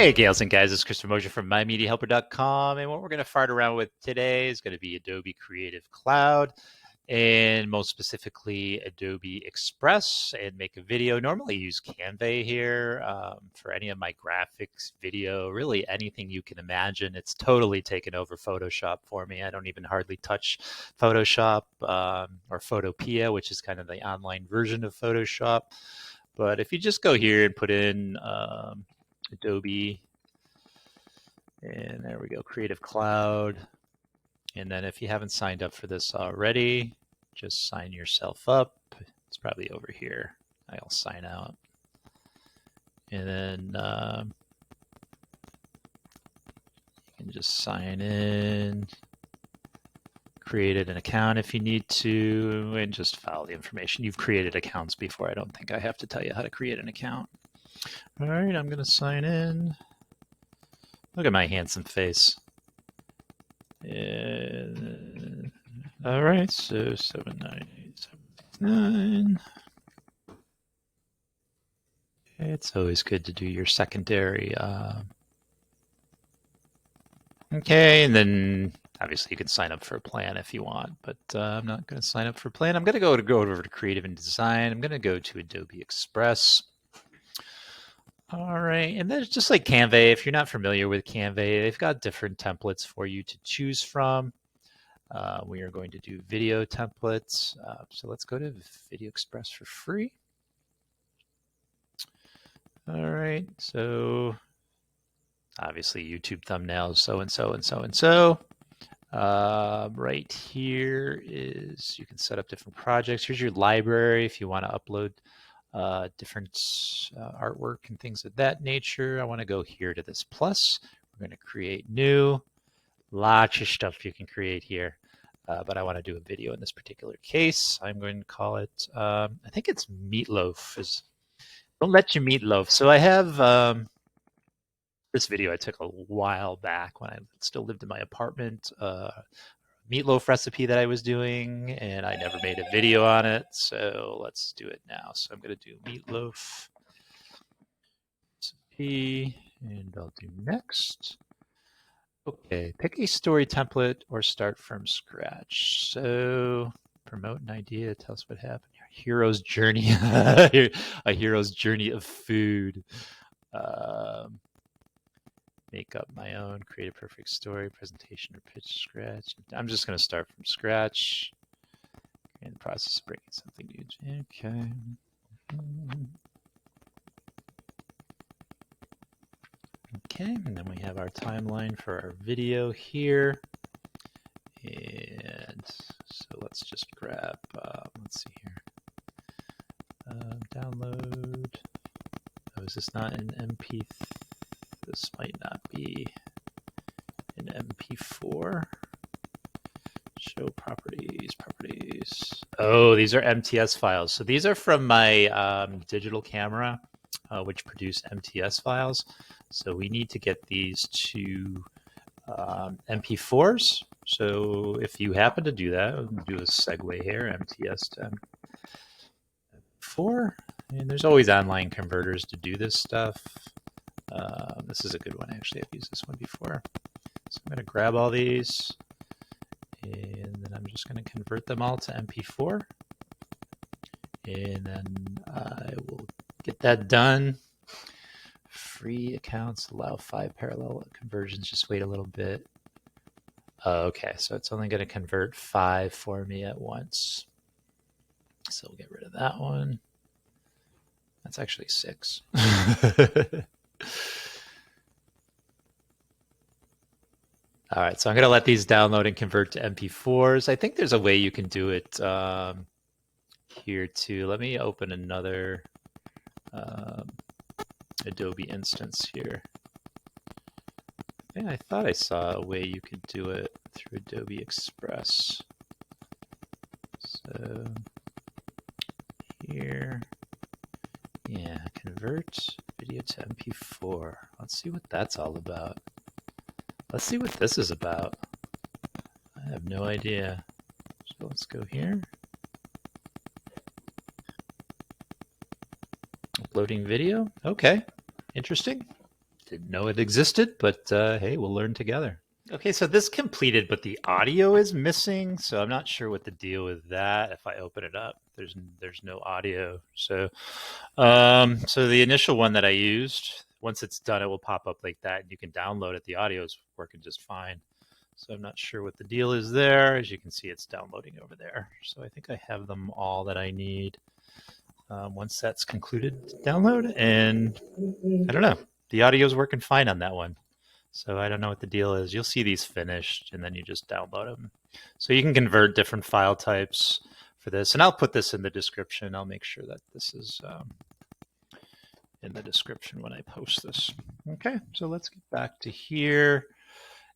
Hey, gals and guys, it's Christopher Mosier from MyMediaHelper.com, and what we're going to fart around with today is going to be Adobe Creative Cloud, and most specifically Adobe Express, and make a video. Normally use Canva here for any of my graphics, video, really anything you can imagine. It's totally taken over Photoshop for me. I don't even hardly touch Photoshop or Photopea, which is kind of the online version of Photoshop. But if you just go here and put in Adobe, and there we go, Creative Cloud. And then if you haven't signed up for this already, just sign yourself up. It's probably over here. I'll sign out. And then you can just sign in, create an account if you need to, and just follow the information. You've created accounts before. I don't think I have to tell you how to create an account. All right, I'm going to sign in. Look at my handsome face. And, all right, so 79879. It's always good to do your secondary. Okay, and then obviously you can sign up for a plan if you want, but I'm not going to sign up for a plan. I'm going to go over to Creative and Design. I'm going to go to Adobe Express. All right, and then just like Canva, if you're not familiar with Canva, they've got different templates for you to choose from. We are going to do video templates. So let's go to Video Express for free. All right, so obviously YouTube thumbnails, so and so and so and so. Right here is, you can set up different projects. Here's your library if you want to upload different artwork and things of that nature. I want to go here to this plus. We're going to create new. Lots of stuff you can create here, but I want to do a video in this particular case. I'm going to call it, I think it's Meatloaf. Don't let you meatloaf. So I have this video I took a while back when I still lived in my apartment. Meatloaf recipe that I was doing, and I never made a video on it, so let's do it now. So I'm going to do meatloaf recipe, and I'll do next. Okay, pick a story template or start from scratch. So promote an idea, tell us what happened. Hero's journey, a hero's journey of food. Make up my own, create a perfect story, presentation, or pitch scratch. I'm just going to start from scratch. In the process of bringing something new. Okay. Okay, and then we have our timeline for our video here. And so let's just grab, let's see here. Download. Oh, is this not an MP3? This might not be an MP4. Show properties. Oh, these are MTS files. So these are from my digital camera, which produce MTS files. So we need to get these to MP4s. So if you happen to do that, I'll do a segue here, MTS to MP4. And there's always online converters to do this stuff. This is a good one, actually. I've used this one before. So I'm going to grab all these, and then I'm just going to convert them all to MP4. And then I will get that done. Free accounts allow 5 parallel conversions. Just wait a little bit. Okay, so it's only going to convert 5 for me at once. So we'll get rid of that one. That's actually 6. All right, so I'm going to let these download and convert to MP4s. I think there's a way you can do it here too. Let me open another Adobe instance here. I thought I saw a way you could do it through Adobe Express. So here, yeah, convert video to MP4. Let's see what that's all about. Let's see what this is about. I have no idea. So let's go here. Uploading video. Okay, interesting. Didn't know it existed, but hey, we'll learn together. Okay, so this completed, but the audio is missing, so I'm not sure what the deal with that. If I open it up, there's no audio. So so the initial one that I used, once it's done, it will pop up like that. You can download it. The audio is working just fine. So I'm not sure what the deal is there. As you can see, it's downloading over there. So I think I have them all that I need. Once that's concluded, download, and I don't know. The audio is working fine on that one. So I don't know what the deal is. You'll see these finished, and then you just download them. So you can convert different file types for this. And I'll put this in the description. I'll make sure that this is in the description when I post this. Okay, so let's get back to here.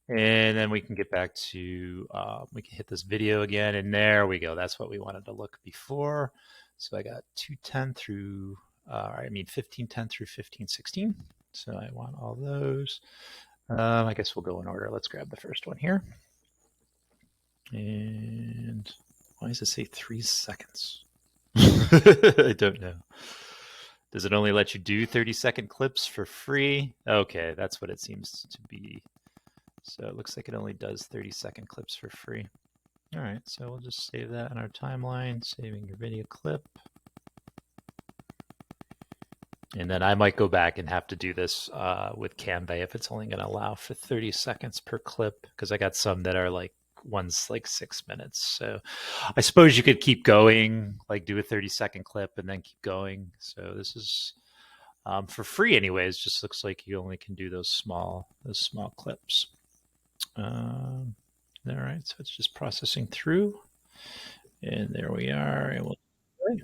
And then we can get back to, we can hit this video again. And there we go. That's what we wanted to look before. So I got 210 through, 1510 through 1516. So I want all those. I guess we'll go in order. Let's grab the first one here. And why does it say 3 seconds? I don't know. Does it only let you do 30-second clips for free? Okay, that's what it seems to be. So it looks like it only does 30-second clips for free. All right, so we'll just save that in our timeline, saving your video clip. And then I might go back and have to do this with Canva if it's only going to allow for 30 seconds per clip, because I got some that are like, one's like 6 minutes. So I suppose you could keep going, like do a 30-second clip and then keep going. So this is for free anyways, just looks like you only can do those small clips. All right, so it's just processing through. And there we are. And we'll play.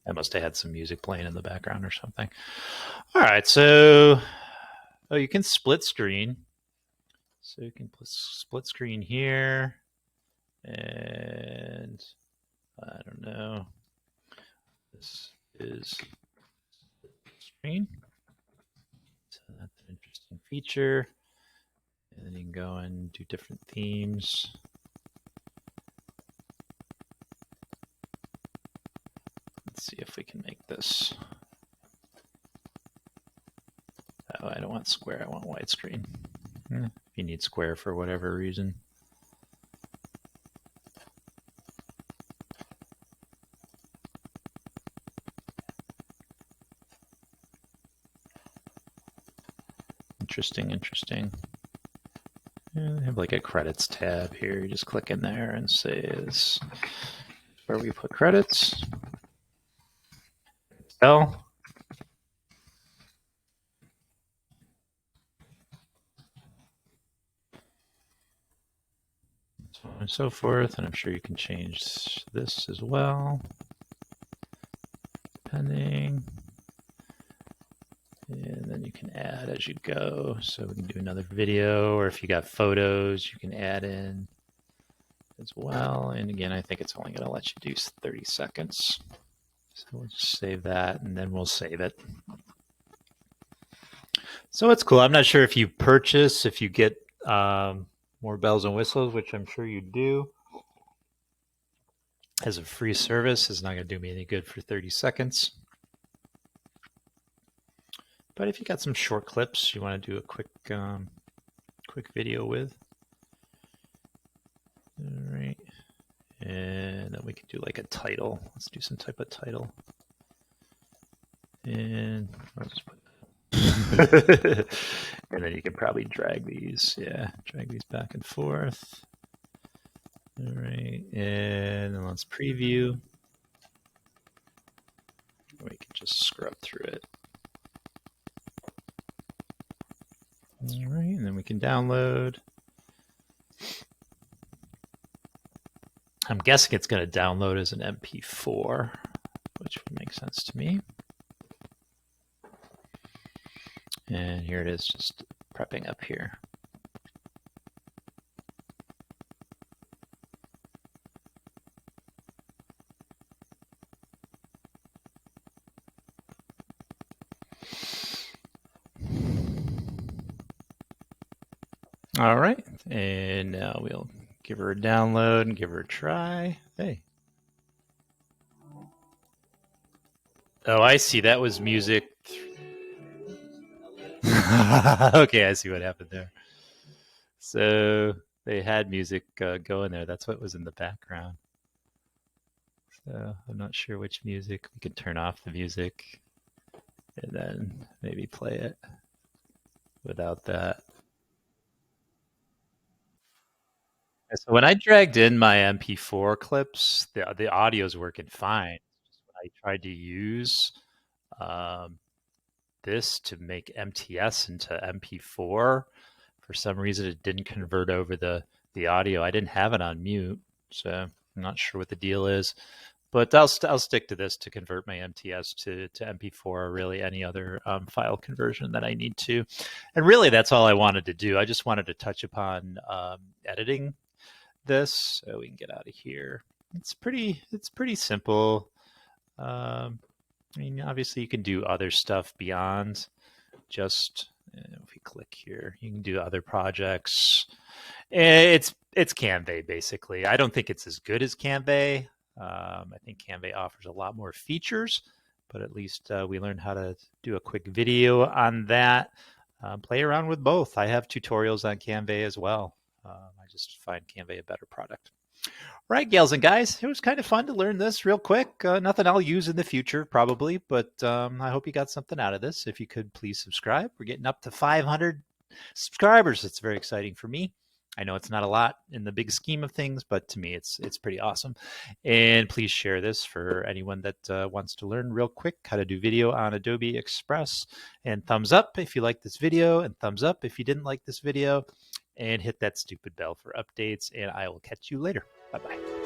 I must have had some music playing in the background or something. All right, so you can split screen. So you can split screen here, and I don't know. This is screen. So that's an interesting feature. And then you can go and do different themes. Let's see if we can make this. Oh, I don't want square, I want widescreen. If you need square for whatever reason. Interesting. I have like a credits tab here. You just click in there and say is where we put credits. L. So on and so forth. And I'm sure you can change this as well, depending. And then you can add as you go. So we can do another video, or if you got photos, you can add in as well. And again, I think it's only going to let you do 30 seconds. So we'll just save that, and then we'll save it. So it's cool. I'm not sure if you purchase, if you get more bells and whistles, which I'm sure you do. As a free service, it's not going to do me any good for 30 seconds. But if you got some short clips you want to do a quick video with, all right, and then we can do like a title. Let's do some type of title, and I'll just put and then you can probably drag these, drag these back and forth. All right, and then let's preview. We can just scrub through it. All right, and then we can download. I'm guessing it's going to download as an MP4, which would make sense to me. And here it is, just prepping up here. All right, and now we'll give her a download and give her a try. Hey, Oh, I see. That was music. Okay, I see what happened there. So they had music going there. That's what was in the background. So I'm not sure which music. We can turn off the music and then maybe play it without that. So when I dragged in my MP4 clips, the audio is working fine. Just when I tried to use um, this to make MTS into MP4, for some reason it didn't convert over the audio. I didn't have it on mute, so I'm not sure what the deal is. But I'll stick to this to convert my MTS to MP4 or really any other file conversion that I need to. And really, that's all I wanted to do. I just wanted to touch upon editing this so we can get out of here. It's pretty simple. Um, I mean, obviously, you can do other stuff beyond just. If we click here, you can do other projects. It's Canva basically. I don't think it's as good as Canva. I think Canva offers a lot more features, but at least we learned how to do a quick video on that. Play around with both. I have tutorials on Canva as well. I just find Canva a better product. Right, gals and guys, it was kind of fun to learn this real quick. Nothing I'll use in the future, probably, but I hope you got something out of this. If you could please subscribe. We're getting up to 500 subscribers. It's very exciting for me. I know it's not a lot in the big scheme of things, but to me, it's pretty awesome. And please share this for anyone that wants to learn real quick how to do video on Adobe Express. And thumbs up if you like this video, and thumbs up if you didn't like this video. And hit that stupid bell for updates. And I will catch you later. Bye bye.